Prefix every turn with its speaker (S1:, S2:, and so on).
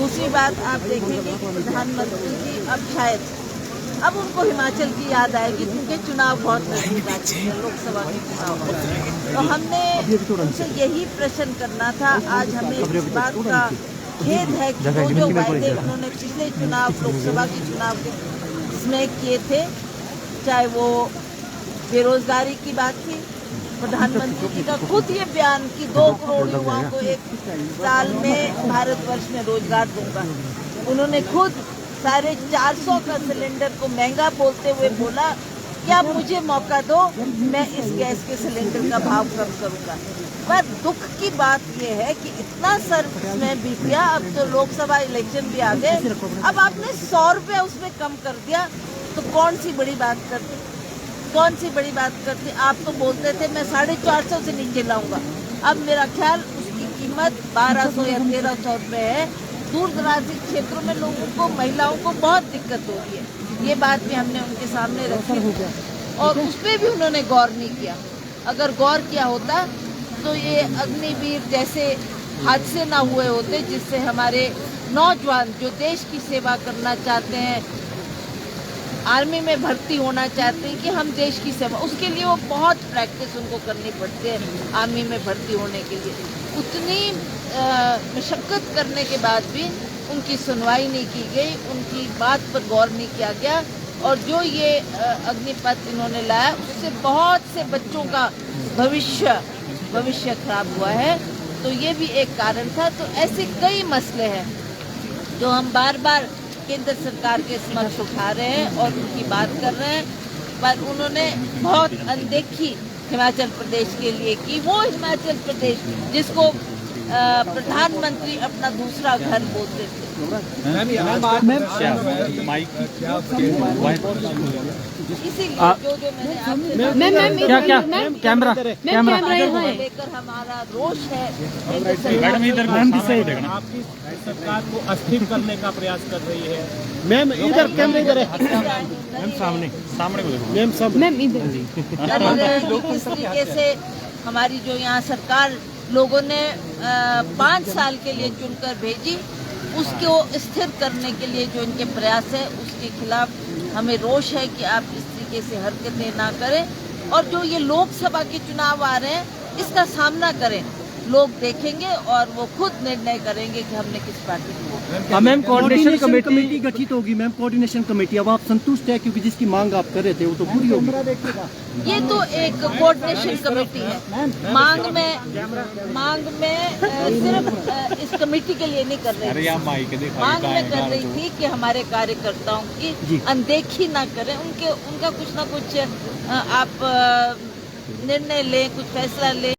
S1: दूसरी बात आप देखेंगे कि प्रधानमंत्री जी अब उनको हिमाचल की याद आएगी, क्योंकि चुनाव बहुत नजदीक आ चुके हैं, लोकसभा के चुनाव। तो हमने उनसे यही प्रश्न करना था। आज हमें इस बात का खेद है कि जो वायदे उन्होंने पिछले चुनाव, लोकसभा के चुनाव के इसमें किए थे, चाहे वो बेरोजगारी की बात थी, प्रधानमंत्री जी का खुद ये बयान कि 2 करोड़ युवाओं को 1 साल में भारतवर्ष में रोजगार दूंगा। उन्होंने खुद 450 का सिलेंडर को महंगा बोलते हुए बोला कि आप मुझे मौका दो, मैं इस गैस के सिलेंडर का भाव कम करूंगा। पर दुख की बात यह है कि इतना सर में बीत गया, अब तो लोकसभा इलेक्शन भी आ गए, अब आपने 100 रुपये उसमें कम कर दिया, तो कौन सी बड़ी बात करते? कौन सी बड़ी बात करते? आप तो बोलते थे मैं 450 से नीचे लाऊंगा। अब मेरा ख्याल उसकी कीमत 1200 या 1300 रुपये है। दूर दराज के क्षेत्रों में लोगों को, महिलाओं को बहुत दिक्कत हो रही है। ये बात भी हमने उनके सामने रखी और उस पर भी उन्होंने गौर नहीं किया। अगर गौर किया होता तो ये अग्निवीर जैसे हादसे ना हुए होते, जिससे हमारे नौजवान जो देश की सेवा करना चाहते हैं, आर्मी में भर्ती होना चाहते हैं कि हम देश की सेवा, उसके लिए वो बहुत प्रैक्टिस उनको करनी पड़ती है। आर्मी में भर्ती होने के लिए उतनी मशक्क़त करने के बाद भी उनकी सुनवाई नहीं की गई, उनकी बात पर गौर नहीं किया गया। और जो ये अग्निपथ इन्होंने लाया, उससे बहुत से बच्चों का भविष्य खराब हुआ है। तो ये भी एक कारण था। तो ऐसे कई मसले हैं जो हम बार बार केंद्र सरकार के समक्ष उठा रहे हैं और उनकी बात कर रहे हैं, पर उन्होंने बहुत अनदेखी हिमाचल प्रदेश के लिए की। वो हिमाचल प्रदेश जिसको प्रधानमंत्री अपना दूसरा घर बोलते थे। इसीलिए जो मैंने
S2: कैमरा
S1: लेकर हमारा रोष है,
S3: आपकी सरकार को अस्थिर करने का प्रयास कर रही है।
S2: मैम इधर कैमरे इधर है,
S3: मैम सामने को देखो।
S2: मैम सब
S1: मैम इधर किस तरीके से हमारी जो यहाँ सरकार लोगों ने 5 साल के लिए चुनकर भेजी, उसको स्थिर करने के लिए जो इनके प्रयास है, उसके खिलाफ हमें रोष है कि आप इस तरीके से हरकतें ना करें। और जो ये लोकसभा के चुनाव आ रहे हैं, इसका सामना करें। लोग देखेंगे और वो खुद निर्णय करेंगे कि हमने किस पार्टी को।
S2: मैम कोऑर्डिनेशन कमेटी गठित होगी। मैम कोऑर्डिनेशन कमेटी, अब आप संतुष्ट है? क्योंकि जिसकी मांग आप कर रहे थे वो तो पूरी होगी।
S1: ये तो एक कोऑर्डिनेशन कमेटी है। मांग में सिर्फ इस कमेटी के लिए नहीं कर रही थी, मांग में कर रही थी कि हमारे कार्यकर्ताओं की अनदेखी ना करें, उनका कुछ ना कुछ आप निर्णय लें, कुछ फैसला लें।